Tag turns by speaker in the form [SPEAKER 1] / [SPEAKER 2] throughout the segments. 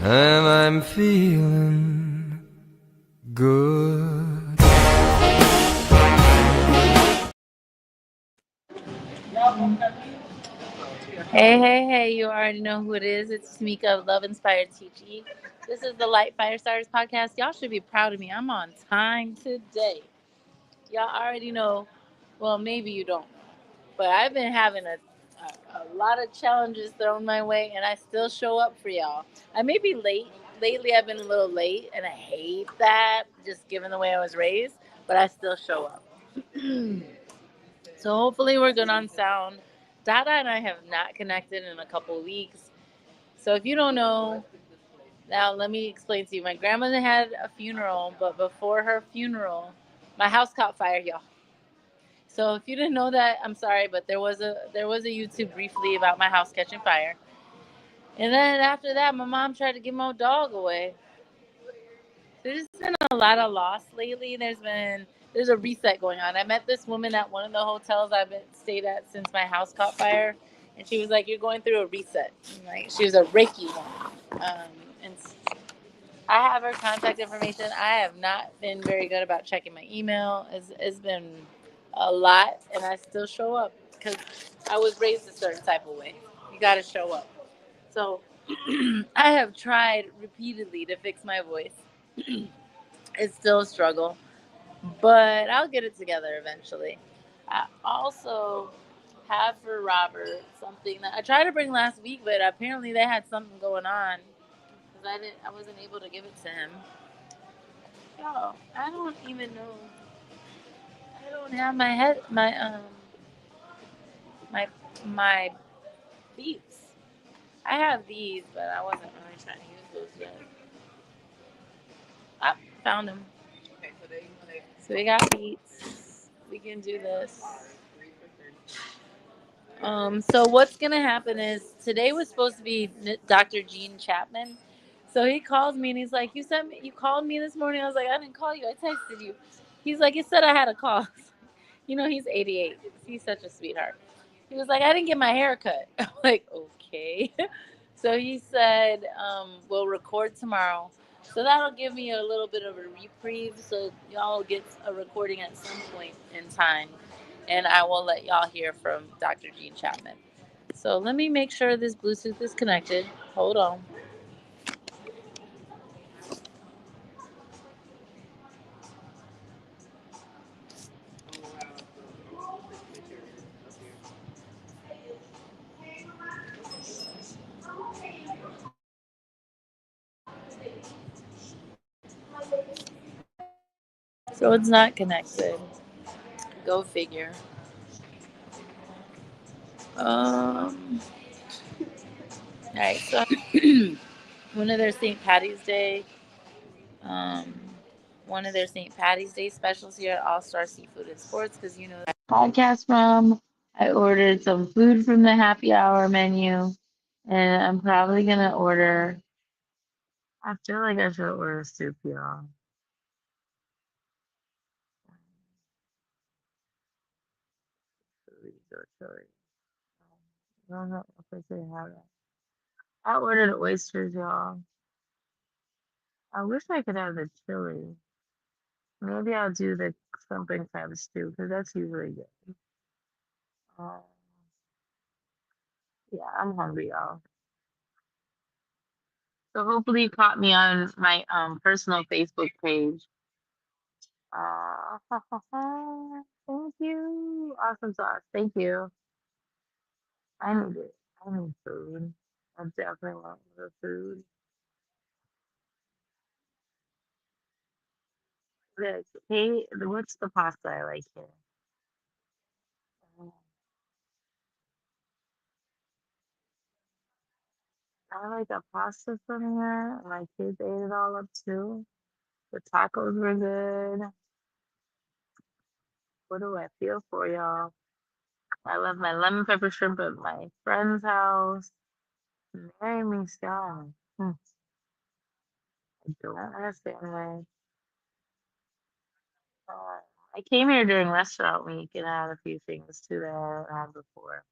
[SPEAKER 1] and I'm feeling good.
[SPEAKER 2] Hey, hey, hey, you already know who it is. It's TeMeka of Love Inspired Teaching. This is the Light Firestarters podcast. Y'all should be proud of me. I'm on time today. Y'all already know, well, maybe you don't know, but I've been having a lot of challenges thrown my way, and I still show up for y'all. I may be late. Lately, I've been a little late, and I hate that, just given the way I was raised, but I still show up. So hopefully we're good on sound. Dada and I have not connected in a couple of weeks. So if you don't know, now let me explain to you. My grandmother had a funeral, but before her funeral, my house caught fire, y'all. So if you didn't know that, I'm sorry, but there was a YouTube briefly about my house catching fire. And then after that, my mom tried to give my dog away. There's been a lot of loss lately. There's a reset going on. I met this woman at one of the hotels I've been stayed at since my house caught fire, and she was like, "You're going through a reset." And like she was a Reiki woman, and I have her contact information. I have not been very good about checking my email. It's been a lot, and I still show up because I was raised a certain type of way. You got to show up. So I have tried repeatedly to fix my voice. It's still a struggle, but I'll get it together eventually. I also have for Robert something that I tried to bring last week, but apparently they had something going on because I wasn't able to give it to him. Yo, I don't even know. I don't have my my beats. I have these, but I wasn't really trying to use those yet. Ah, found them. So we got beats. We can do this. So what's gonna happen is today was supposed to be Dr. Gene Chapman. So he calls me and he's like, you called me this morning." I was like, "I didn't call you. I texted you." He's like, "It said I had a call." You know, he's 88. He's such a sweetheart. He was like, "I didn't get my hair cut." I'm like, "Okay." So he said, "We'll record tomorrow." So that'll give me a little bit of a reprieve. So y'all will get a recording at some point in time. And I will let y'all hear from Dr. Gene Chapman. So let me make sure this Bluetooth is connected. Hold on. So it's not connected. Go figure. All right. So one of their St. Patty's Day, um, one of their St. Patty's Day specials here at All Star Seafood and Sports, because you know that podcast from. I ordered some food from the happy hour menu, and I'm probably gonna order. I feel like I should order soup, y'all. Chili. I don't know if they have it. I ordered oysters, y'all. I wish I could have the chili. Maybe I'll do the something crab stew because that's usually good. Um, yeah, I'm hungry, y'all. So hopefully you caught me on my personal Facebook page. Uh, thank you. Awesome sauce. Thank you. I need it. I need food. I definitely want the food. Hey, what's the pasta I like here? I like a pasta from here. My kids ate it all up too. The tacos were good. What do I feel for y'all? I love my lemon pepper shrimp at my friend's house. Marry me, Sky. I don't understand why. Uh, I came here during restaurant week and I had a few things too that I hadn't had before.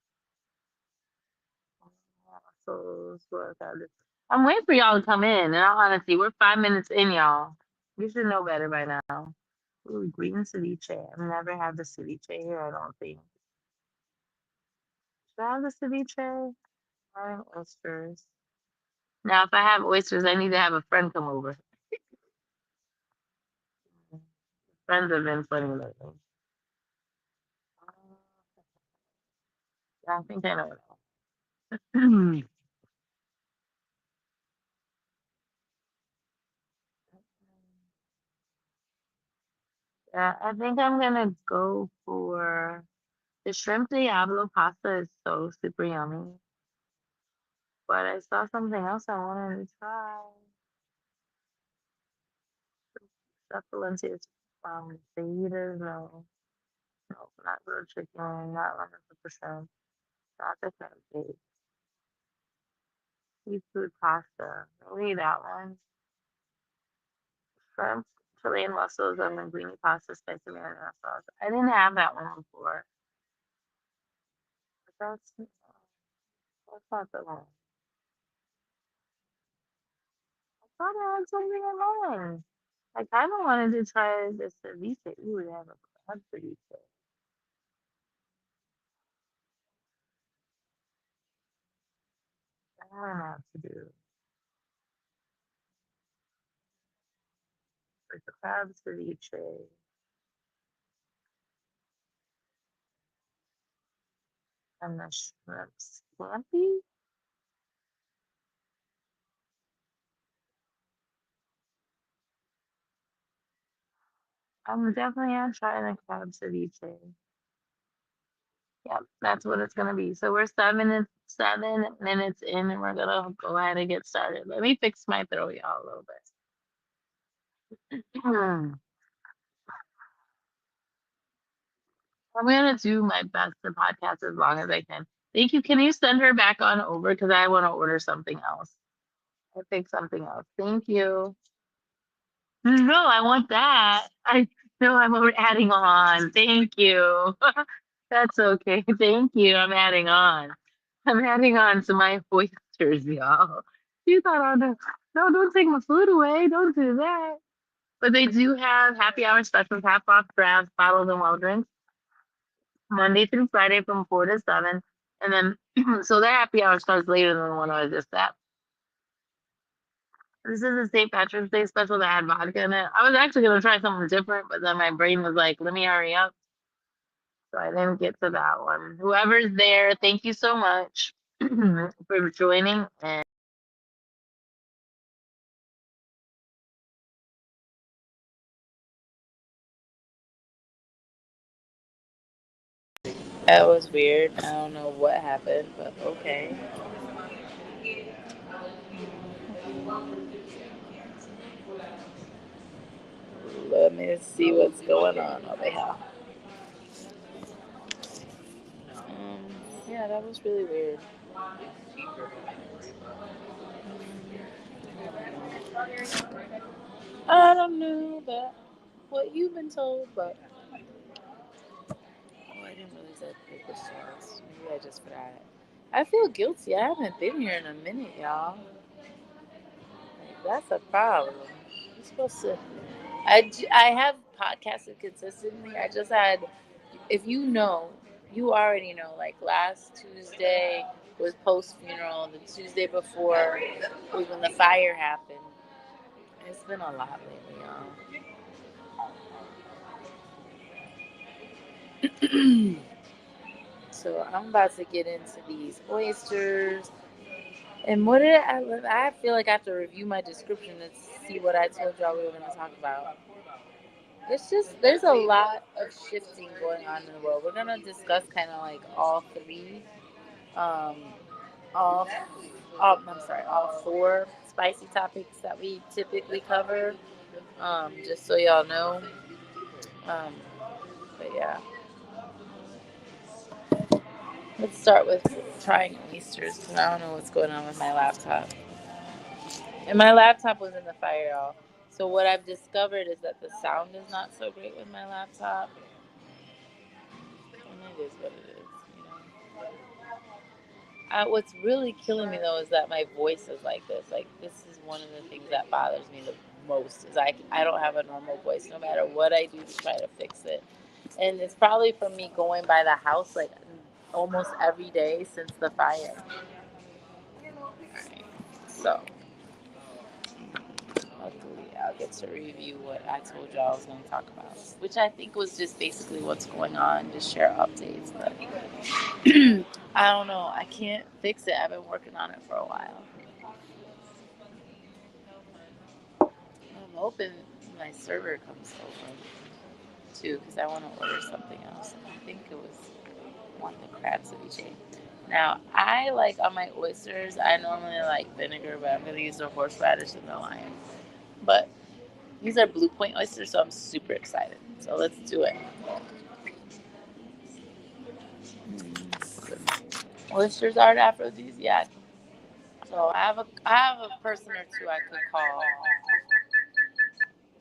[SPEAKER 2] So what I did. I'm waiting for y'all to come in. In all honesty, we're 5 minutes in, y'all. You should know better by now. Ooh, green ceviche. I've never had the ceviche here, I don't think. Should I have the ceviche? I have oysters. Now, if I have oysters, I need to have a friend come over. Friends have been funny lately. Yeah, I think I know it. Yeah, I think I'm gonna go for the shrimp Diablo pasta is so super yummy. But I saw something else I wanted to try. Succulencies fajitas, no, no, not grilled chicken, not lemon pepper shrimp, not the crab cake. Seafood pasta, maybe that one. Shrimp, Chilean mussels, and linguine pasta, spicy marinara sauce. I didn't have that one before. But that's not the one. I thought I had something in mind. I kind of wanted to try this ceviche. Ooh, they have a crab ceviche. I don't know what to do. The crab ceviche and the shrimp scampi. I'm definitely gonna try the crab ceviche. Yep, that's what it's gonna be. So we're 7 minutes in, and we're gonna go ahead and get started. Let me fix my throat, y'all, a little bit. I'm gonna do my best to podcast as long as I can. Thank you. Can you send her back on over because I want to order something else? I picked something else. Thank you. No, I want that. I no, I'm adding on. Thank you. That's okay. Thank you. I'm adding on. I'm adding on to my oysters, y'all. You thought, oh no, no, don't take my food away. Don't do that. But they do have happy hour specials, half off drafts, bottles, and well drinks, Monday through Friday from 4 to 7. And then, so their happy hour starts later than the one I was just at. This is a St. Patrick's Day special that had vodka in it. I was actually gonna try something different, but then my brain was like, "Let me hurry up," so I didn't get to that one. Whoever's there, thank you so much for joining. And that was weird. I don't know what happened, but okay. Let me see what's going on over here. Yeah, that was really weird. I don't know about what you've been told, but oh, I didn't realize that paper sauce. Maybe I just forgot it. I feel guilty. I haven't been here in a minute, y'all. Like, that's a problem. You're supposed to. I have podcasted consistently. I just had, if you know, you already know, like last Tuesday was post funeral. The Tuesday before was when the fire happened. It's been a lot lately, y'all. So I'm about to get into these oysters. And what did I feel like I have to review my description to see what I told y'all we were going to talk about. It's just, there's a lot of shifting going on in the world. We're going to discuss kind of like all three, um, all, I'm sorry, all four spicy topics that we typically cover, just so y'all know. Um, but yeah, let's start with trying oysters because I don't know what's going on with my laptop. And my laptop was in the fire, y'all. So what I've discovered is that the sound is not so great with my laptop. And it is what it is, you know. What's really killing me though is that my voice is like this. Like this is one of the things that bothers me the most. Is I don't have a normal voice no matter what I do to try to fix it, and it's probably from me going by the house like almost every day since the fire. Alright, so luckily I'll get to review what I told y'all I was going to talk about, which I think was just basically what's going on, just share updates. But I don't know. I can't fix it. I've been working on it for a while. I'm hoping my server comes over too, because I want to order something else. I think it was one of the crab ceviche. Now, I like on my oysters, I normally like vinegar, but I'm going to use the horseradish and the lime. But these are Blue Point oysters, so I'm super excited. So let's do it. Oysters are an aphrodisiac. So I have a person or two I could call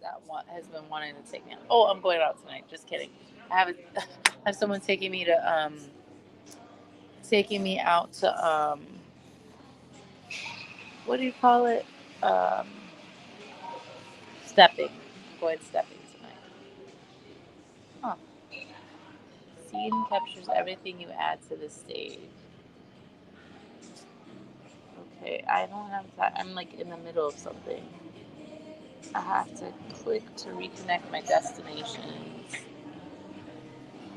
[SPEAKER 2] that has been wanting to take me out. Oh, I'm going out tonight. Just kidding. I have someone taking me out to what do you call it? Um, stepping. I'm going stepping tonight. Huh. Scene captures everything you add to the stage. Okay, I don't have time. I'm like in the middle of something. I have to click to reconnect my destinations.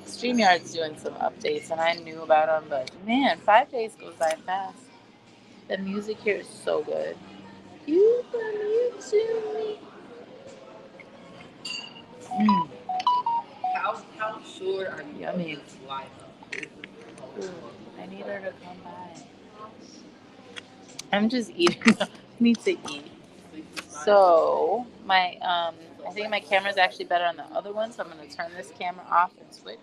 [SPEAKER 2] StreamYard's doing some updates, and I knew about them, but man, 5 days goes by fast. The music here is so good. You from you to me. Mm,
[SPEAKER 3] How sure are you
[SPEAKER 2] yummy.
[SPEAKER 3] of Lila?
[SPEAKER 2] Ooh, I need her to come by. I'm just eating. I need to eat. So I think my camera is actually better on the other one, so I'm gonna turn this camera off and switch.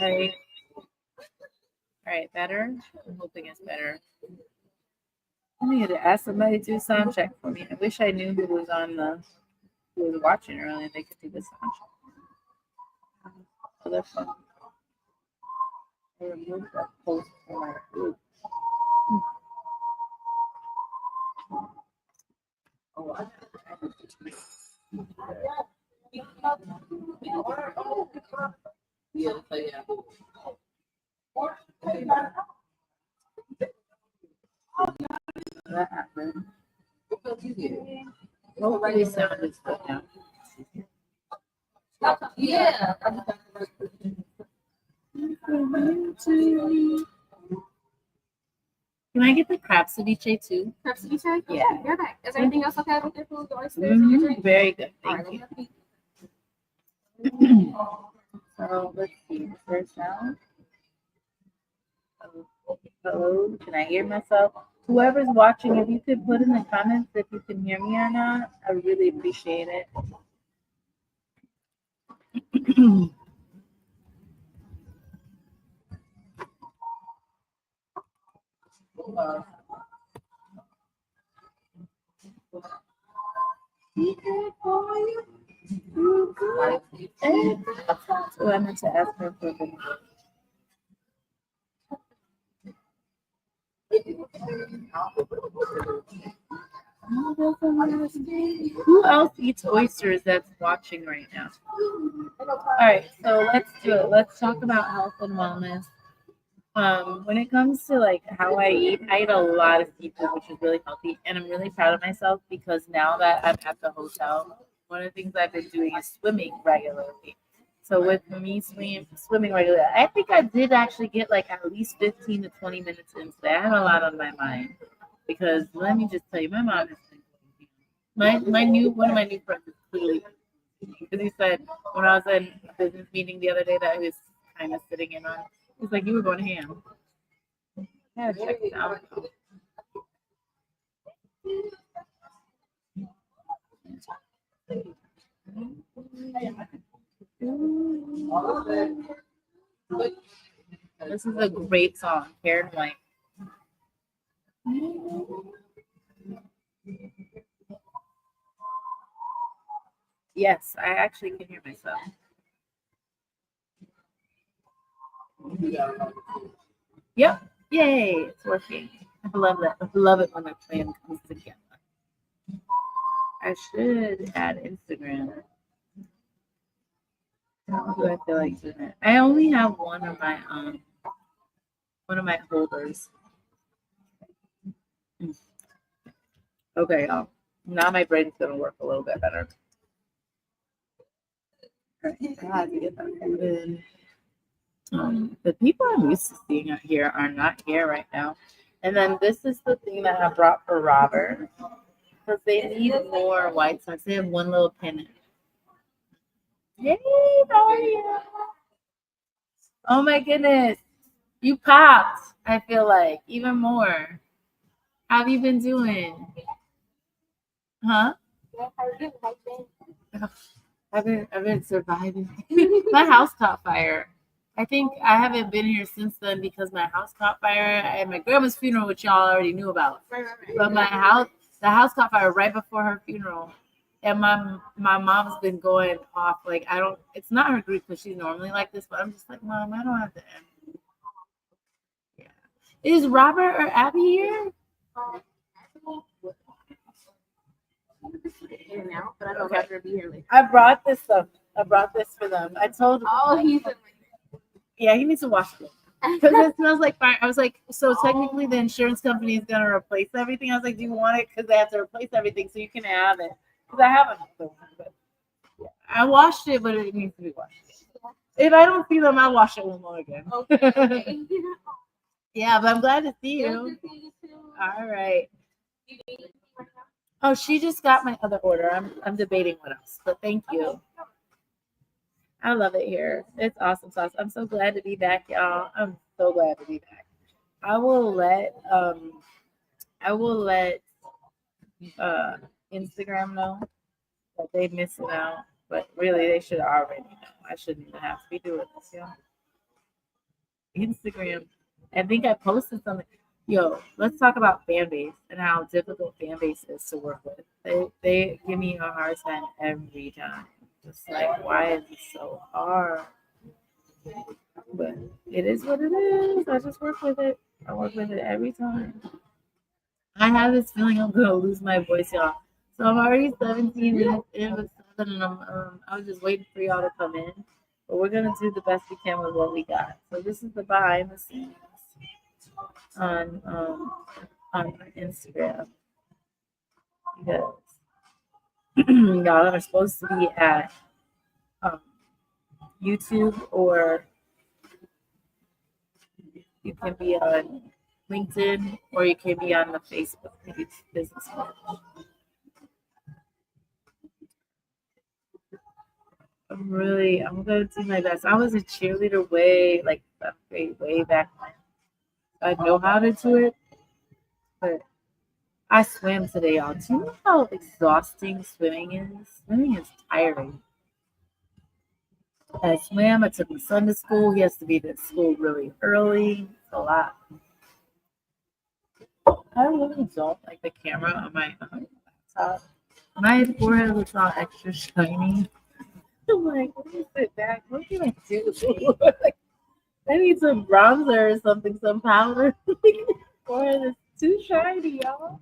[SPEAKER 2] Alright, alright, better. I'm hoping it's better. I need to ask somebody to do sound check for me. I wish I knew who was watching earlier. They could do the sound check. Other phone. I removed that post from my group. Oh, yeah, that happened. Hopefully sound is good now. Yeah. Can I get the crab ceviche too?
[SPEAKER 3] Crab ceviche?
[SPEAKER 2] Yeah.
[SPEAKER 3] You're back. Is everything else okay with your food, the oysters, and your drink?
[SPEAKER 2] Very good. Thank
[SPEAKER 3] All
[SPEAKER 2] you.
[SPEAKER 3] right,
[SPEAKER 2] So let's see. First sound. Hello. Can I hear myself? Whoever's watching, if you could put in the comments if you can hear me or not, I really appreciate it. So I meant to ask her for the. Who else eats oysters that's watching right now? All right, so let's do it. Let's talk about health and wellness. When it comes to like how I eat a lot of seafood, which is really healthy, and I'm really proud of myself because now that I'm at the hotel, one of the things I've been doing is swimming regularly. So with me swimming regularly, I think I did actually get like at least 15 to 20 minutes in today. I had a lot on my mind because let me just tell you, my mom is my new one of my new friends is clearly because he said when I was in a business meeting the other day that he was kind of sitting in on. He's like, you were going ham. Yeah, check it out. This is a great song, Karen White. Yes, I actually can hear myself. Yep. Yay, it's working. I love that. I love it when a plan comes together. I should add Instagram. How do I feel like doing it? I only have one of my holders. Okay, y'all. Now my brain's gonna work a little bit better. All right, I have to get that food in. The people I'm used to seeing out here are not here right now. And then this is the thing that I brought for Robert. Because they need more white socks. They have one little pin. Yay, how are you? Oh my goodness. You popped, I feel like, even more. How have you been doing? Huh? I've been surviving. My house caught fire. I think I haven't been here since then because my house caught fire at my grandma's funeral, which y'all already knew about. But the house caught fire right before her funeral. And my mom's been going off like it's not her grief because she's normally like this, but I'm just like, Mom, I don't have to end. Yeah. Is Robert or Abby here?
[SPEAKER 3] Now, but I don't have to be here later.
[SPEAKER 2] I brought this stuff. I brought this for them. I told him.
[SPEAKER 3] Oh, he's
[SPEAKER 2] Yeah, he needs to wash it. Because it smells like fire. I was like, so technically the insurance company is going to replace everything. I was like, do you want it? Because they have to replace everything so you can have it. Because I have another one. But yeah. I washed it, but it needs to be washed. If I don't see them, I'll wash it one more again.
[SPEAKER 3] Okay.
[SPEAKER 2] Yeah, but I'm glad to see you. All right. Oh, she just got my other order. I'm debating what else, but thank you. I love it here. It's awesome sauce. I'm so glad to be back, y'all. I'm so glad to be back. I will let Instagram know that they missing out, but really they should already know. I shouldn't even have to be doing this, y'all. Instagram. I think I posted something. Yo, let's talk about fan base and how difficult fan base is to work with. They give me a hard time every time. Just like, why is it so hard? But it is what it is. I just work with it. I work with it every time. I have this feeling I'm gonna lose my voice, y'all. So I'm already 17 minutes in with 7, and I was just waiting for y'all to come in. But we're gonna do the best we can with what we got. So this is the behind the scenes on Instagram. Because y'all are supposed to be at YouTube, or you can be on LinkedIn, or you can be on the Facebook page, business page. I'm gonna do my best. I was a cheerleader way back when. I know how to do it, but I swam today, y'all. Do you know how exhausting swimming is? Swimming is tiring. I swam. I took my son to school. He has to be at school really early. It's a lot. I really don't like the camera on my laptop. My forehead looks all extra shiny. I'm like, let me sit back. What can I do? Like, I need some bronzer or something, some powder. Forehead is too shiny, y'all.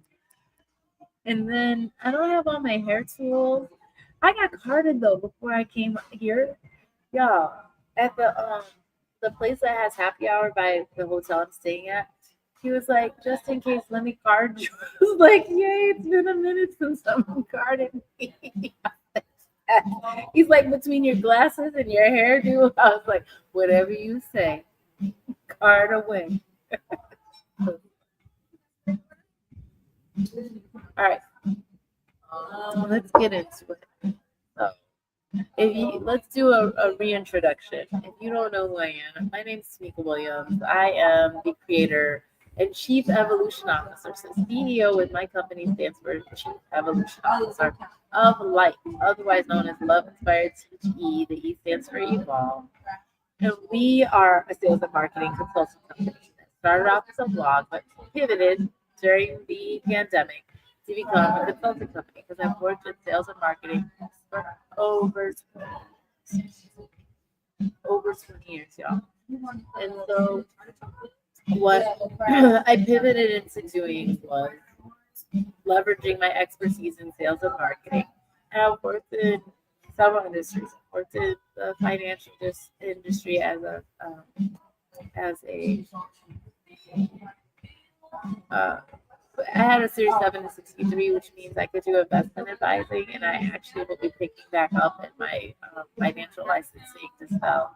[SPEAKER 2] And then I don't have all my hair tools. I got carded though before I came here. Y'all, at the place that has happy hour by the hotel I'm staying at, he was like, just in case, let me card you. I was like, yay, it's been a minute since someone carded me. He's like, between your glasses and your hairdo, I was like, whatever you say, card away. All right, let's get into it. So, let's do a reintroduction. If you don't know who I am, my name is TeMeka Williams. I am the creator and Chief Evolution Officer. So CEO with my company stands for Chief Evolution Officer of Light, otherwise known as Love Inspired Teach E. The E stands for Evolve. And we are a sales and marketing consulting company that started off as a blog, but pivoted during the pandemic to become a consulting company because I've worked in sales and marketing for over 20 years, y'all. And so what I pivoted into doing was leveraging my expertise in sales and marketing. And I've worked in several industries. I've worked in the financial industry I had a Series 7 to 63, which means I could do investment advising, and I actually will be picking back up in my financial licensing to sell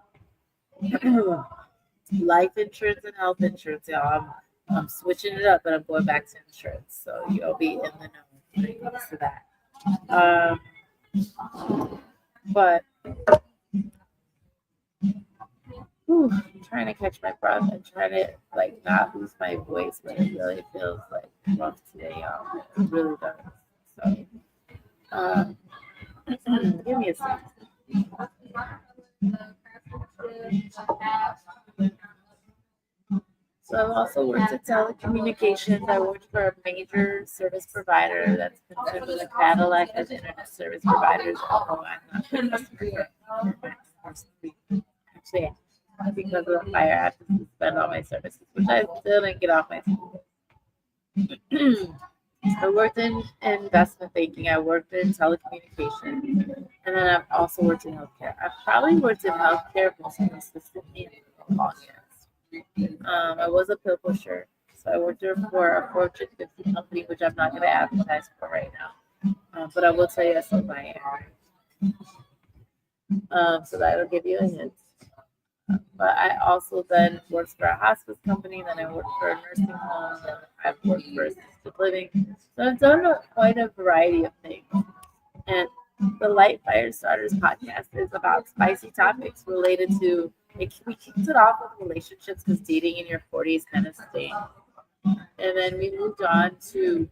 [SPEAKER 2] life insurance and health insurance. Y'all, I'm switching it up, but I'm going back to insurance, so you'll be in the know when it comes to that. But I'm trying to catch my breath and trying to like not lose my voice, but it really feels like rough today, y'all. It really does. So, give me a second. So I've also worked in telecommunications. I worked for a major service provider that's considered a Cadillac as internet service providers. Although I'm not a customer. Actually, because of the fire, I have to suspend all my services, which I still didn't get off my I worked in investment banking. I worked in telecommunications, and then I've also worked in healthcare. I've probably worked in healthcare most consistently in long years. I was a pill pusher, so I worked there for a Fortune 50 company, which I'm not going to advertise for right now. But I will tell you that's what I am. So that'll give you a hint. But I also then worked for a hospice company, then I worked for a nursing home, then I've worked for assisted living. So I've done quite a variety of things. And the Light Firestarters podcast is about spicy topics related to, we kicked it off with relationships because dating in your 40s kind of stinks. And then we moved on to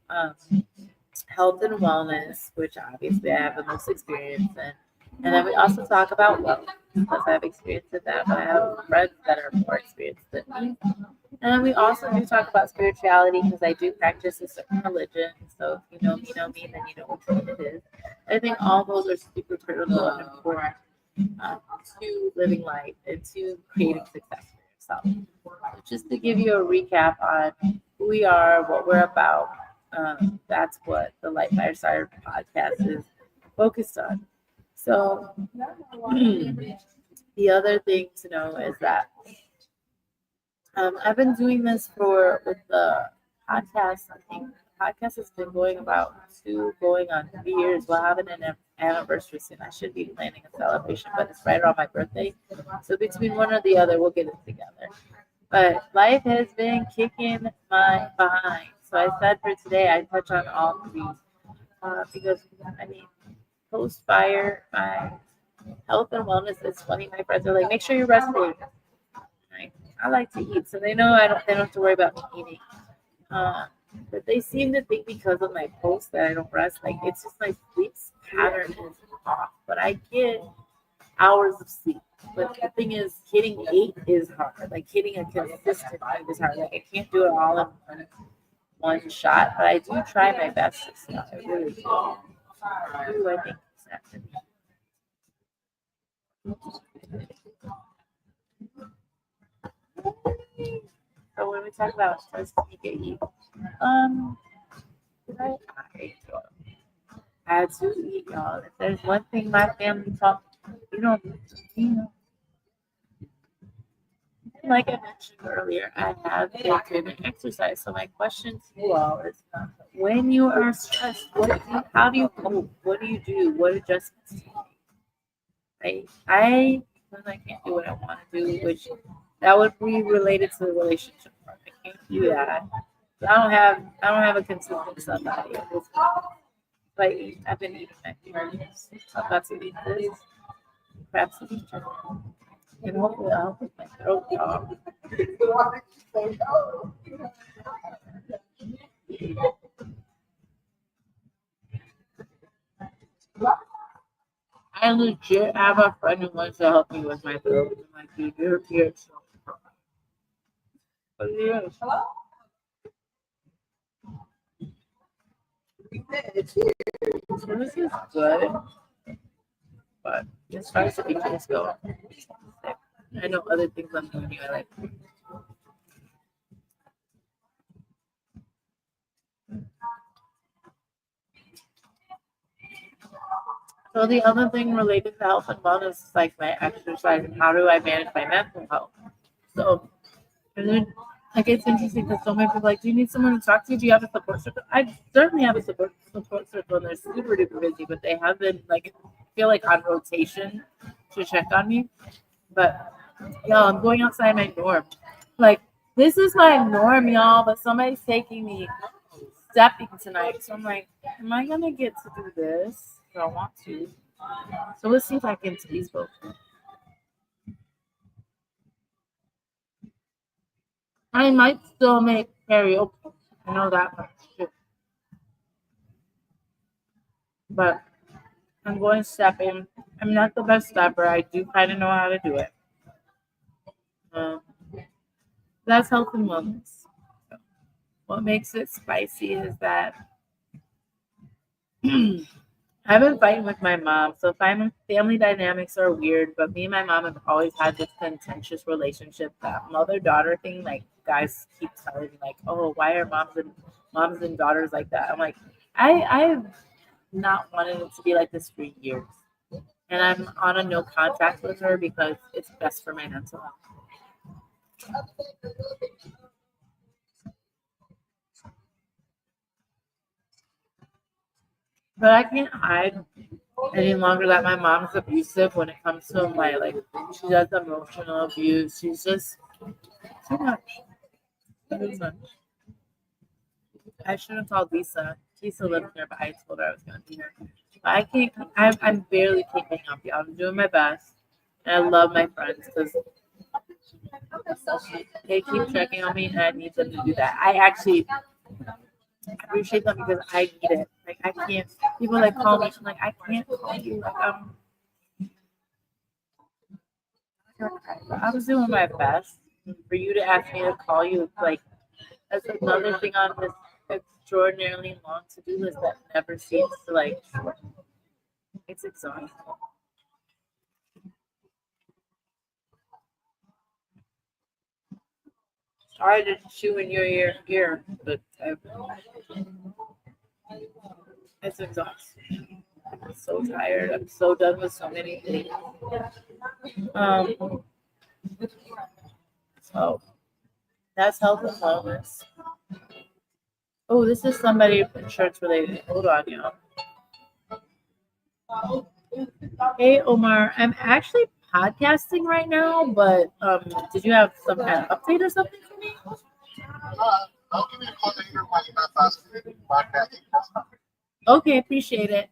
[SPEAKER 2] health and wellness, which obviously I have the most experience in. And then we also talk about wealth because I have experience in that, but I have friends that are more experienced than me. And then we also do talk about spirituality because I do practice a certain religion. So if you know me, then you know which one it is. I think all those are super critical and important to living life and to creating success for yourself. So just to give you a recap on who we are, what we're about, that's what the Light Firestarter podcast is focused on. So the other thing to know is that I've been doing this with the podcast. I think the podcast has been going on 3 years. We'll have an anniversary soon. I should be planning a celebration, but it's right around my birthday. So between one or the other, we'll get it together. But life has been kicking my behind. So I said for today, I touch on all three because post fire, my health and wellness is funny. My friends are like, make sure you're resting. I like to eat, so they know they don't have to worry about me eating. But they seem to think because of my post that I don't rest. Like it's just my sleep pattern is off. But I get hours of sleep. But the thing is, hitting 8 is hard. Like hitting a consistent 8 is hard. Like I can't do it all in one shot, but I do try my best to sleep. I really do. Ooh, I think it's after me. So when we talk about does TeMeka eat, I do eat, y'all. If there's one thing my family taught, like I mentioned earlier, I have a driven exercise. So my question to you all is, when you are stressed, how do you cope? What do you do? What adjustments do you make? Right? I can't do what I want to do, which that would be related to the relationship part. I can't do that. I don't have a consistent somebody at this point. I've been eating my food. I'm about to eat this crab ceviche. And hopefully I'll put my throat off. I legit have a friend who wants to help me with my throat. I'm like, dude, you're so but yes. So this is good, but as far as the beaches go, I know other things I'm doing I like. So the other thing related to health and wellness is like my exercise and how do I manage my mental health. So and then like it's interesting because so many people are like, do you need someone to talk to? Do you have a support circle? I certainly have a support circle and they're super duper busy, but they have been like feel like on rotation to check on me. But y'all, I'm going outside my norm. Like this is my norm, y'all, but somebody's taking me stepping tonight. So I'm like, am I gonna get to do this? I don't want to. So let's see if I can tease both. I might still make karaoke. I know that much too. But I'm going stepping. I'm not the best stepper. I do kind of know how to do it. Um, that's health and wellness. So what makes it spicy is that I've been fighting with my mom. So family dynamics are weird, but me and my mom have always had this contentious relationship. That mother-daughter thing, like guys keep telling me, like, "Oh, why are moms and daughters like that?" I'm like, I've not wanted it to be like this for years, and I'm on a no contact with her because it's best for my mental health. But I can't hide any longer that my mom's abusive when it comes to my like she does emotional abuse. She's just too much. Too much. I should have called Lisa. Lisa lives here, but I told her I was gonna be here. But I can't. I'm barely keeping up, y'all. I'm doing my best, and I love my friends because they keep checking on me, and I need them to do that. I actually appreciate them because I need it. Like I can't. People like call me. I'm like I can't call you. Like I was doing my best. For you to ask me to call you, like that's another thing on this extraordinarily long to-do list that never seems to like shorten. It's exhausting. Sorry to chew in your ear, but it's exhausting. I'm so tired. I'm so done with so many things. Um, so that's health and wellness. Oh, this is somebody insurance related. Hold on, y'all. Hey, Omar, I'm actually podcasting right now, but did you have some kind of update or something for me?
[SPEAKER 4] I'll give you a call later when you have fast podcasting.
[SPEAKER 2] Okay, appreciate it.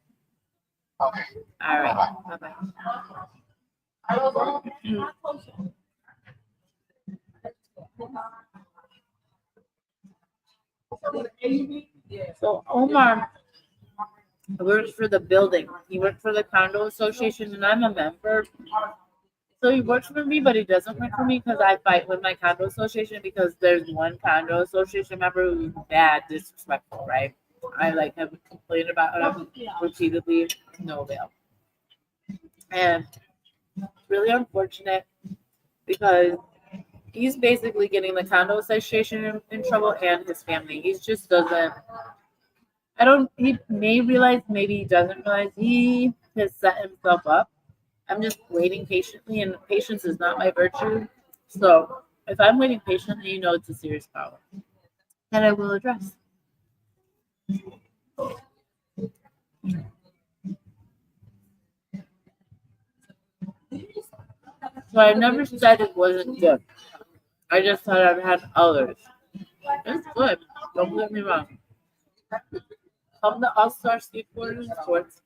[SPEAKER 4] Okay.
[SPEAKER 2] All right. Bye-bye. So Omar works for the building. He worked for the condo association, and I'm a member. So he works for me, but he doesn't work for me because I fight with my condo association because there's one condo association member who's bad, disrespectful, right? I like have complained about him repeatedly, no avail. And it's really unfortunate because he's basically getting the condo association in trouble and his family. He just doesn't. He may realize, maybe he doesn't realize he has set himself up. I'm just waiting patiently, and patience is not my virtue. So if I'm waiting patiently, you know it's a serious problem that I will address. So I never said it wasn't good. I just thought I've had others. It's good. Don't get me wrong. Come to All Star Skateboarding Sports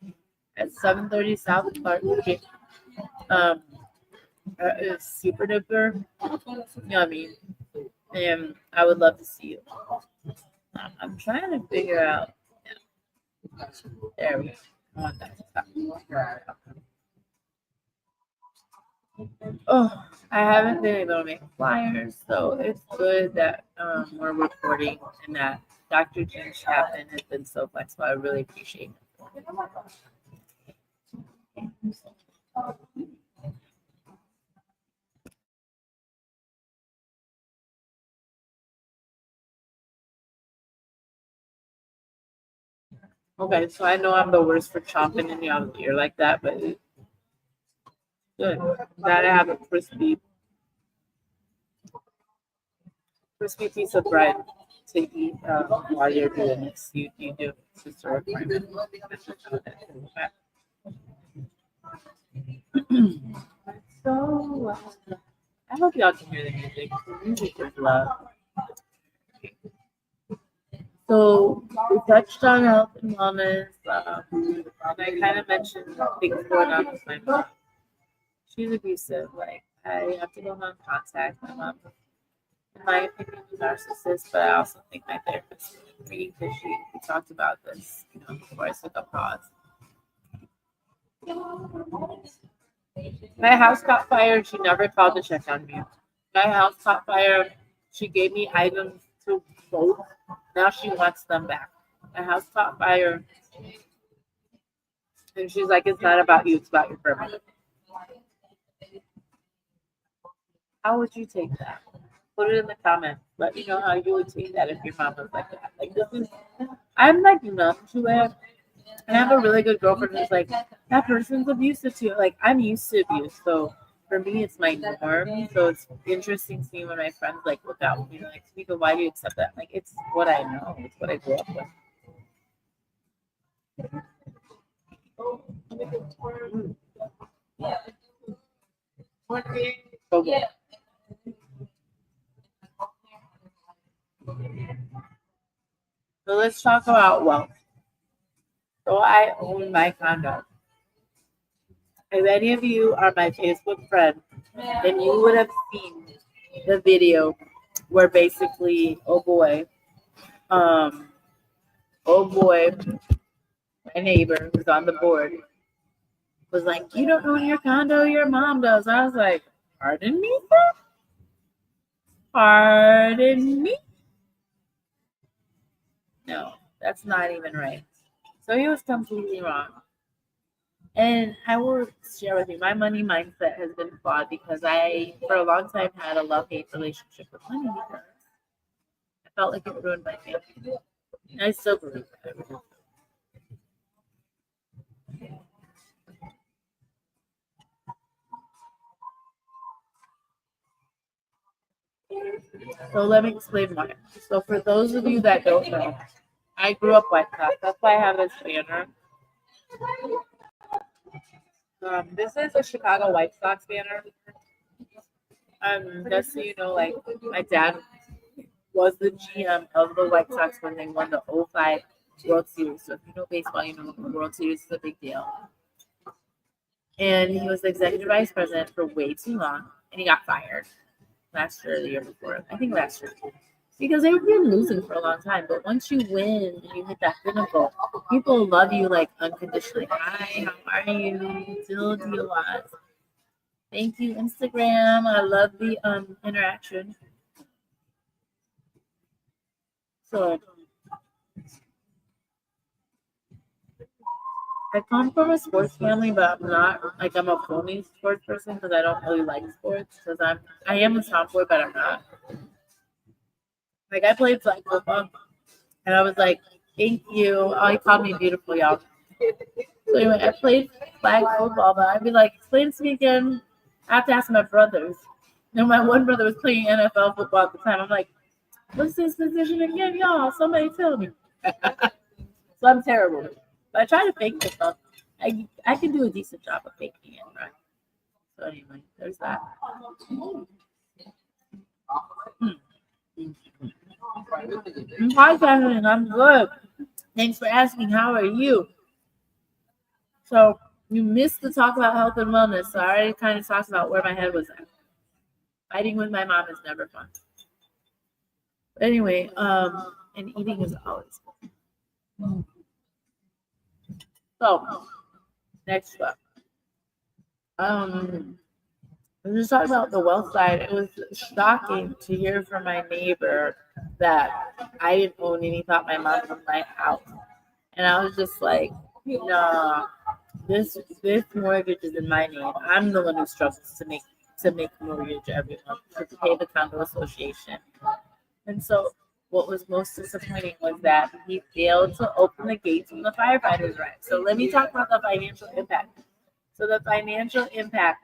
[SPEAKER 2] at 730 South Clark Street. Um, is super duper. You know what I mean? And I would love to see you. I'm trying to figure out. Yeah, there we go. I want that to stop. Oh, I haven't been able to make flyers, so it's good that we're recording and that Dr. Jim Chapman has been so flexible. I really appreciate it. Okay, so I know I'm the worst for chomping in y'all's ear like that, but it's good. Glad I have a crispy piece of bread to eat while you're doing this. You do to serve. So I hope y'all can hear the music. The music is loud. So we touched on health and wellness, and I kind of mentioned things going on with my mom. She's abusive. Like I have to go non-contact. My mom, in my opinion, is a narcissist, but I also think my therapist would agree because we talked about this, before I took a pause. My house caught fire and she never called to check on me. My house caught fire. She gave me items to vote. Now she wants them back. My house caught fire. And she's like, it's not about you, it's about your permit. How would you take that? Put it in the comments. Let me know how you would take that if your mom was like that. Like this is, I'm like numb to it. And I have a really good girlfriend who's like, that person's abusive too. Like I'm used to abuse, so for me it's my norm. So it's interesting seeing when my friends like look out at me like, TeMeka, why do you accept that? Like it's what I know. It's what I grew up with. Okay. So let's talk about wealth. So I own my condo. If any of you are my Facebook friend, then you would have seen the video where basically, oh boy, my neighbor who's on the board was like, you don't own your condo, your mom does. I was like, pardon me, sir? Pardon me? No, that's not even right. So he was completely wrong. And I will share with you, my money mindset has been flawed because I, for a long time, had a love-hate relationship with money because I felt like it ruined my family. And I still believe that. So let me explain why. So for those of you that don't know, I grew up White Sox. That's why I have this banner. This is a Chicago White Sox banner. Just so you know, like my dad was the GM of the White Sox when they won the 05 World Series. So if you know baseball, you know the World Series is a big deal. And he was the executive vice president for way too long, and he got fired last year or the year before. I think last year. Because they've been losing for a long time. But once you win and you hit that pinnacle, people love you like unconditionally. Hi, how are you? Still do you want? Thank you, Instagram. I love the interaction. So I come from a sports family, but I'm not like I'm a phony sports person because I don't really like sports because I am a tomboy, but I'm not. Like I played flag football, and I was like, "Thank you." Oh, he called me beautiful, y'all. So anyway, I played flag football, but I'd be like, "Explain it to me again." I have to ask my brothers. And my one brother was playing NFL football at the time. I'm like, "What's this position again, y'all? Somebody tell me." So I'm terrible. But I try to fake this stuff. I can do a decent job of faking it, right? So anyway, there's that. I'm podcasting. I'm good. Thanks for asking. How are you? So You missed the talk about health and wellness, so I already kind of talked about where my head was at. Fighting with my mom is never fun. But anyway, and eating is always fun. So, next up. We just talking about the wealth side. It was shocking to hear from my neighbor that I didn't own any, thought my mom owned my house. And I was just like, nah, this mortgage is in my name. I'm the one who struggles to make mortgage every month, to pay the condo association. And so what was most disappointing was that he failed to open the gates when the firefighters arrived. So let me talk about the financial impact. So the financial impact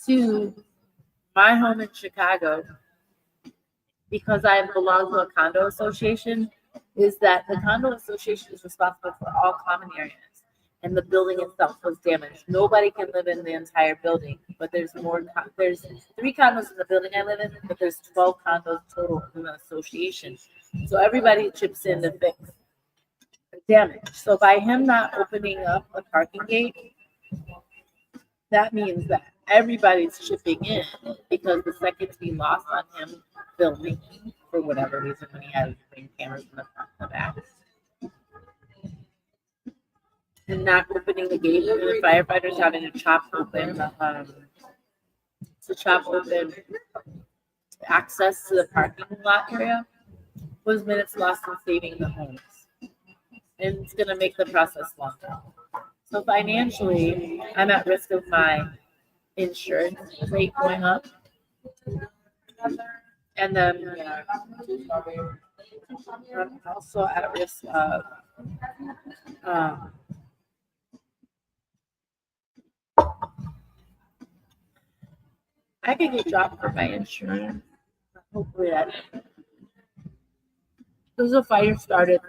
[SPEAKER 2] to my home in Chicago, because I belong to a condo association, is that the condo association is responsible for all common areas, and the building itself was damaged. Nobody can live in the entire building, but there's 3 condos in the building I live in, but there's 12 condos total in the association. So everybody chips in to fix the damage. So by him not opening up the parking gate, that means that everybody's chipping in, because the seconds we lost on him filming for whatever reason when he had ring cameras in the front and the back, and not opening the gate, and the firefighters having to chop open access to the parking lot area, was minutes lost in saving the homes, and it's going to make the process longer. So financially, I'm at risk of my insurance rate going up, and then I'm also at risk of I could get dropped for my insurance. Hopefully that. There's a fire started.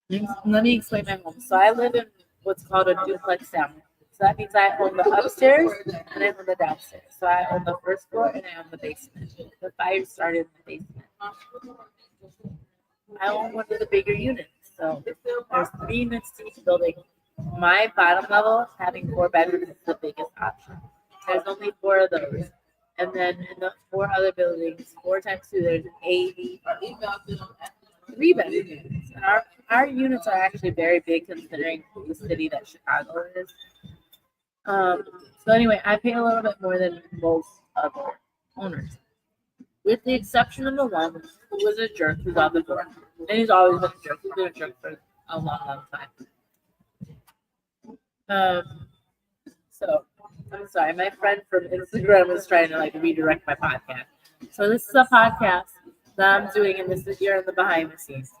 [SPEAKER 2] Let me explain my home. So I live in what's called a duplex family. So that means I own the upstairs and I own the downstairs. So I own the first floor and I own the basement. The fire started in the basement. I own one of the bigger units. So there's 3 units to each building. My bottom level, having 4 bedrooms, is the biggest option. There's only 4 of those. And then in the 4 other buildings, 4 times 2, there's 3 bedrooms. And our units are actually very big considering the city that Chicago is. So anyway, I pay a little bit more than most other owners, with the exception of the one who was a jerk who's on the board. And he's always been a jerk. He's been a jerk for a long, long time. So I'm sorry, my friend from Instagram was trying to redirect my podcast. So this is a podcast that I'm doing, and this is you're in the behind the scenes,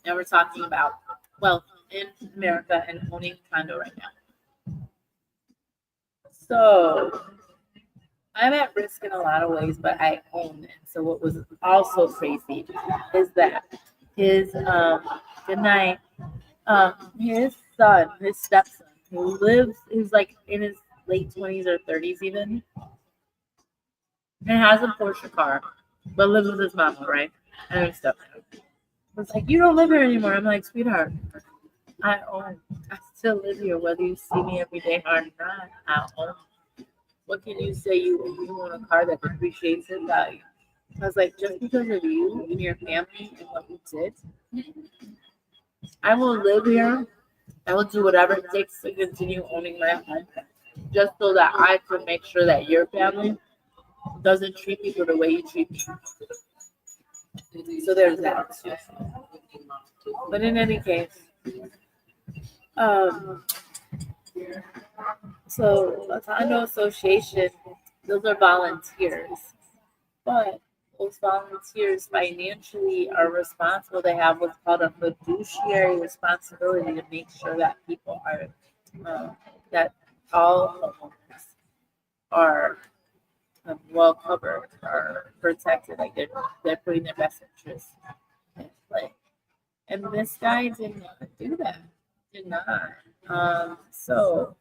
[SPEAKER 2] and we're talking about wealth in America and owning a condo right now. So I'm at risk in a lot of ways, but I own it. So what was also crazy is that his his son, his stepson, who's like in his late 20s or 30s even, and has a Porsche car, but lives with his mama, right? And his stepson. It's like, you don't live here anymore. I'm like, sweetheart, I still live here, whether you see me every day or not. I own. What can you say? You own a car that depreciates in value. I was like, just because of you and your family and what you did, I will live here. I will do whatever it takes to continue owning my home, just so that I can make sure that your family doesn't treat people the way you treat me. So there's that. But in any case, so a condo association, those are volunteers, but those volunteers financially are responsible. They have what's called a fiduciary responsibility to make sure that people are that all homeowners are well covered, are protected, like they're putting their best interests in play. And this guy did not do that. Did not. So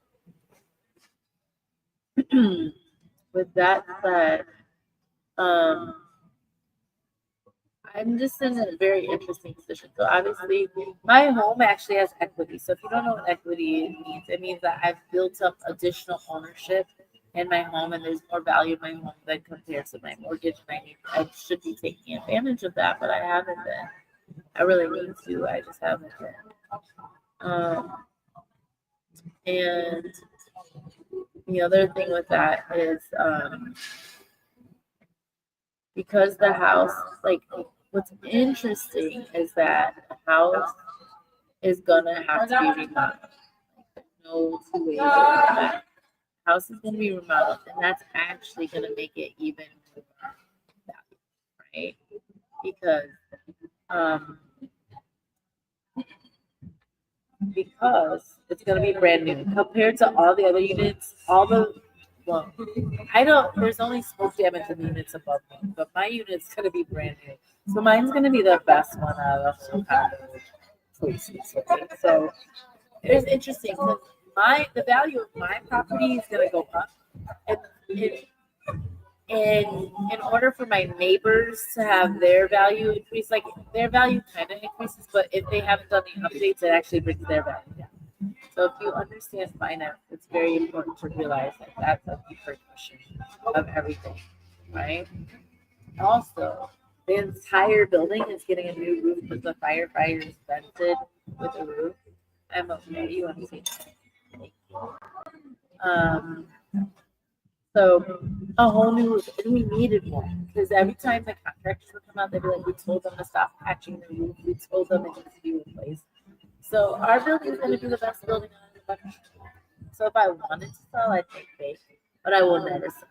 [SPEAKER 2] with that said, I I'm just in a very interesting position. So obviously, my home actually has equity. So if you don't know what equity means, it means that I've built up additional ownership in my home, and there's more value in my home than compared to my mortgage. And I should be taking advantage of that, but I haven't been. I really need to. I just haven't been. And the other thing with that is because the house, like, what's interesting is that the house is gonna have to be remodeled. Like, no two ways about that. House is gonna be remodeled, and that's actually gonna make it even more valuable, right? Because it's gonna be brand new compared to all the other units. Well, I don't. There's only smoke damage in the units above me, but my unit's gonna be brand new. So mine's gonna be the best one out of the whole condo choices. Okay? So it's interesting because the value of my property is gonna go up, and in order for my neighbors to have their value increase, like their value kind of increases, but if they haven't done the updates, it actually brings their value down. So if you understand finance, it's very important to realize that that's a repercussion of everything, right? Also, the entire building is getting a new roof because the firefighters vented with the roof. I'm okay. You understand? So a whole new roof, and we needed one because every time the contractors would come out, they'd be like, "We told them to stop patching the roof. We told them it needs to be replaced." So our building is going to be the best building on the country. So if I wanted to sell, I'd take bait, but I will never sell.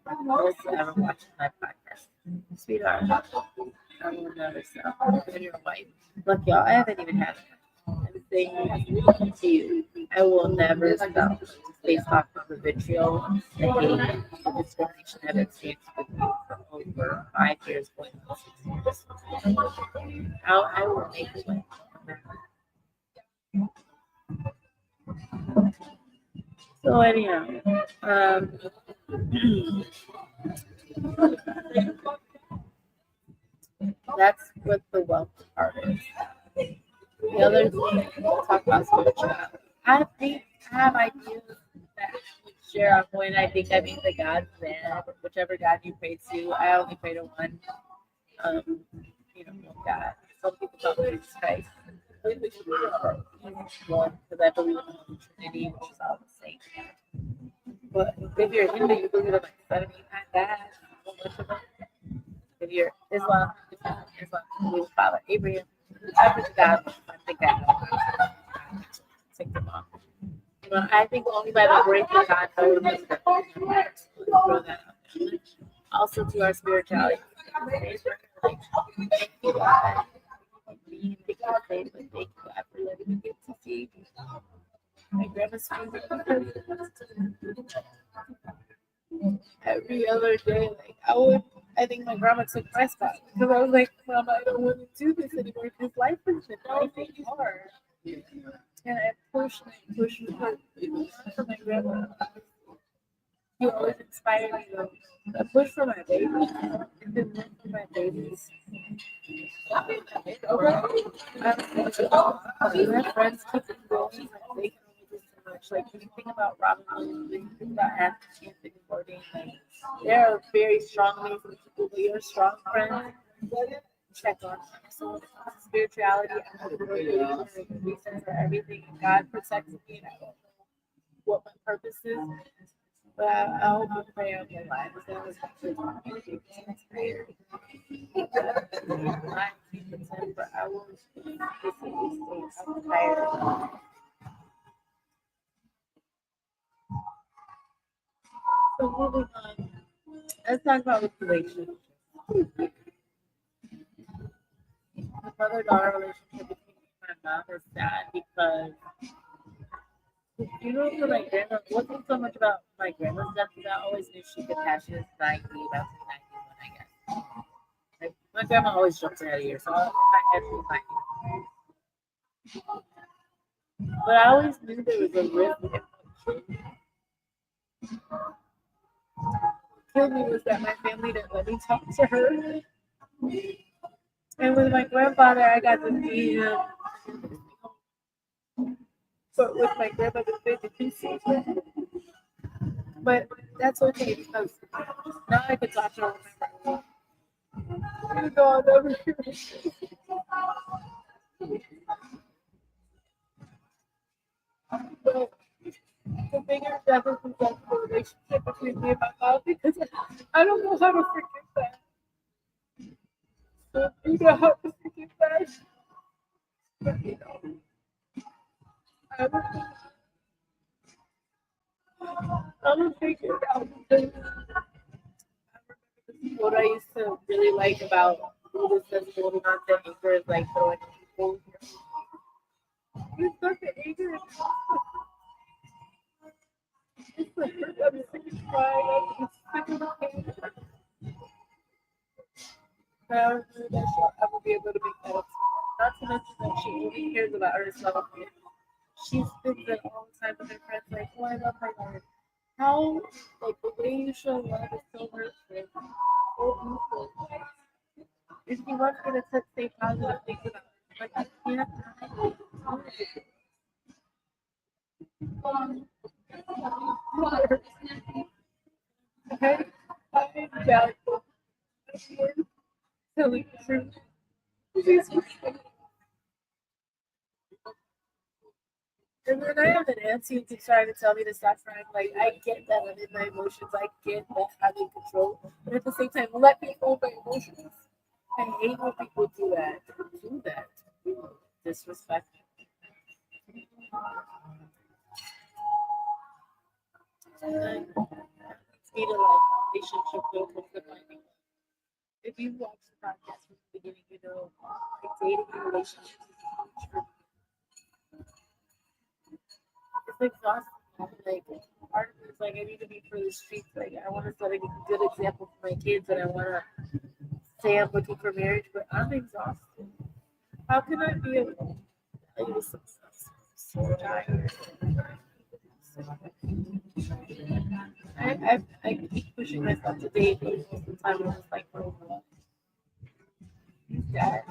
[SPEAKER 2] Unless you ever watch my podcast, sweetheart, I will never sell. And your wife, look, y'all, I haven't even had it. I'm saying to you, I will never sell based off of the vitriol, the hate, the discrimination I've experienced with you for over 5 years, going on 6 years. I will make it way. So anyhow, that's what the wealth part is. The other thing we'll talk about spirituality. I think I have ideas that I would share on point. I think I mean the God man, whichever God you pray to. I only pray to one. Um, one God. Some people call me Jesus Christ. One, because I believe in the Holy Trinity, which is all the same. But if you're Hindu, you believe in like 79 gods. If you're Islam, you believe in Father Abraham. Whichever God, I think I know. Take them off. I think only by the grace of God knows throw that out there. Also to our spirituality. Thank you, God. Thank you God for letting me get to see my grandma's every other day. Like I think my grandma took my spot because I was like, Mama, I don't want to do this anymore because life has been hard. And I pushed her for my grandma. You always inspire me though. I push for my baby and then look for my babies. My friends keep it going. They can only do so much. Like when you think about Robin Williams, when you think about Anthony Bourdain, like they're very strong, amazing people, but you're a strong friend. Check on them. So when it comes to spirituality, I'm a reason for everything. God protects me, and I don't know what my purpose is. But I hope and pray on your lives. That was my prayer. But I will stay. I'm tired. So moving on. Let's talk about relationships. The mother-daughter relationship between me and my mom is sad because for my grandma, it wasn't so much about my grandma's death, because I always knew she could pass. She was 90, about 91, I guess. Like, my grandma always jumps ahead of years, so my head was 90. But I always knew there was a risk in what killed me was that my family didn't let me talk to her.
[SPEAKER 3] And with my grandfather, I got to see him. But with my grandmother, they did see him. But that's okay because now I can talk to her. You know, I'll never hear it. But the bigger difference is like the relationship between me and my mom because I don't know how to forgive that. So you know how to forgive that. But you know, I will figure it out because what I used to really like about this is holding on to anger is like throwing people. It's not the anger, it's the hurt. I'm sick of crying. I'm sick of the pain. I don't know that she'll ever be able to make that up. Not to mention that she only cares about herself. She spends it all the time with her friends, like, oh, I love my daughter. How, like, the way you show love is so hurtful, so beautiful. If she wants me to say positive things about her, like, I can't. I'm doubtful. Telling the truth. And then I have an auntie who's trying to tell me to stop crying. Like, I get that I'm in my emotions. I get that I'm in control. But at the same time, let me hold my emotions. I hate when people do that. Do that. Disrespect. And then it's me to like relationship real quick with my name. If you watch the podcast from the beginning, you know, like dating and relationships is huge for me. It's exhausting. Like part of it is like I need to be for the streets. Like I want to set a good example for my kids, and I want to say I'm looking for marriage, but I'm exhausted. How can I be a so tired? I keep pushing myself to date, but most of the time I'm just like, oh, dad.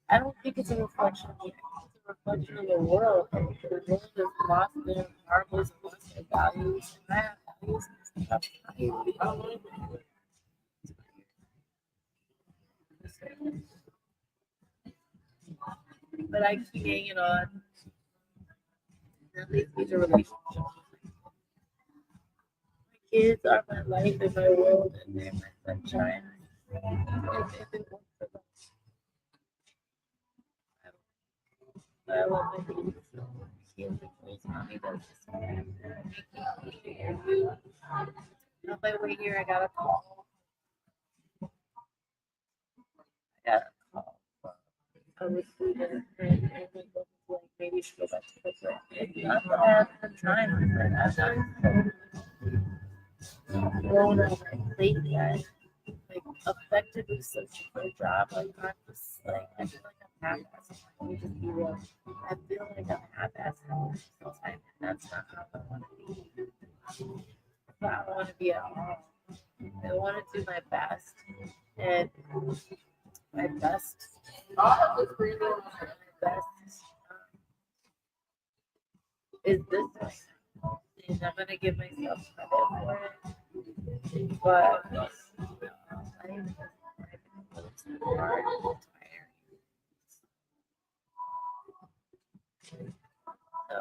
[SPEAKER 3] I don't think it's a reflection of me. It's a reflection of the world. The world has lost their marbles, lost their values. And I have values and stuff. I don't want to. But I keep hanging on. That leads me to relationships. My kids are my life and my world, and they're my sunshine. If it weren't for them, I love my babies. She is the coolest mommy does this. Making me interview. On my way here, I got a call. I got a call from a recruiter, and he was like, maybe you should go back to corporate. It's not that I haven't been trying, but I've not grown up lately. I like effectively searching for a job. Like I'm just like I feel like I'm half-assed. Let me just be real. I feel like I'm half-assed sometimes, and that's not how I want to be. But I want to be at all. I want to do my best, and my best, my best is this one. And I'm gonna give myself credit for it, but I've been too hard and tired. So,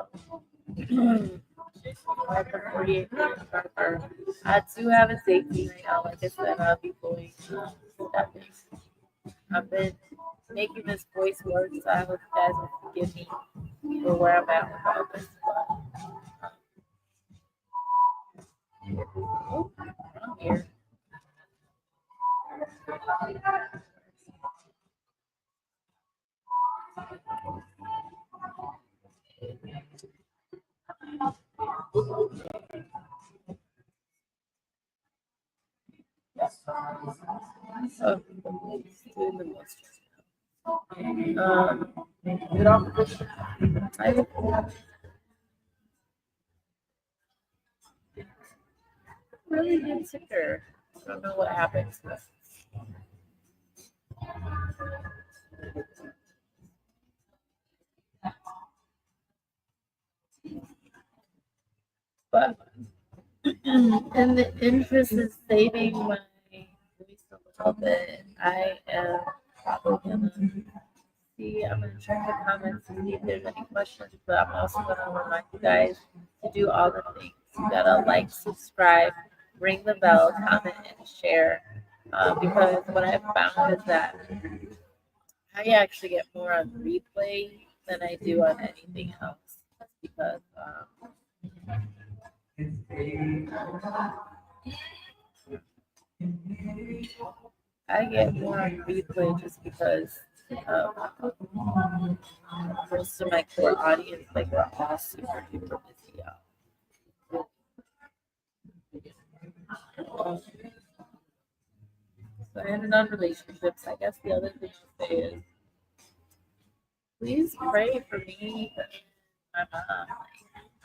[SPEAKER 3] at the 48 minute marker, I do have a safety right now. Like I said, I'll be going stepping. I've been making this voice work, so I hope you guys will forgive me for where I'm at with all this. But I'm here. So, doing the most. Get off the I really insecure. I don't know what happened. But in the interest of saving my voice a little bit, I am probably gonna see. I'm gonna check the comments and see if there's any questions. But I'm also gonna remind you guys to do all the things. You gotta like, subscribe, ring the bell, comment, and share. Because what I've found is that I actually get more on replay than I do on anything else. Because I get more on replay just because most of my core audience, like, we're all super duper busy, y'all. So I ended on relationships. I guess the other thing to say is, please pray for me and my mom.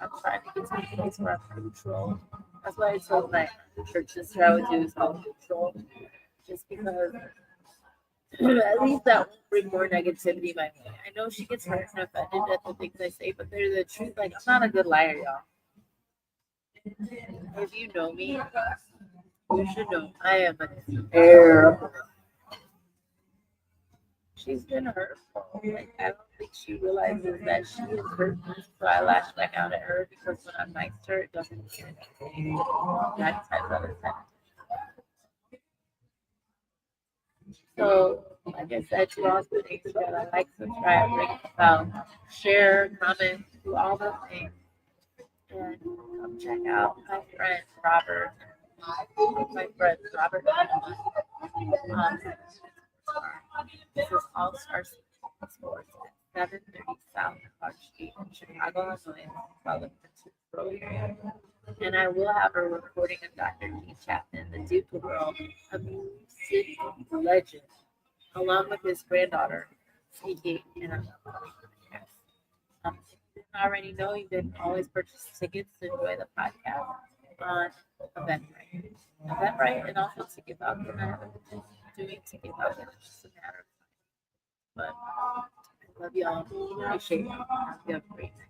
[SPEAKER 3] I'm trying to get to a place where I'm neutral. That's why I told my church sister I would do is help neutral. Just because at least that won't bring more negativity my way. I know she gets hurt and offended at the things I say, but they're the truth. Like, I'm not a good liar, y'all. If you know me, you should know I am a terrible. She's been hurtful. Like, I don't think she realizes that she is hurt me, so I lash back out at her because when I'm nice to her, it doesn't mean anything. 9 times out of 10. So, like I said, you all do things together. Like, subscribe, ring the bell, share, comment, do all the things. And come check out my friend Robert. My friend Robert. This is All Star Sports at 730 South Clark Street in Chicago, Illinois, Wellington area. And I will have a recording of Dr. Keith Chapman, the Duke World, a music legend, along with his granddaughter, speaking in a podcast. If you didn't already know, you can always purchase tickets to enjoy the podcast on Eventbrite. Eventbrite and also Ticket Falcon. I haven't been doing Ticket Falcon. It's just a matter of time. But I love y'all. Appreciate y'all. Have a great night.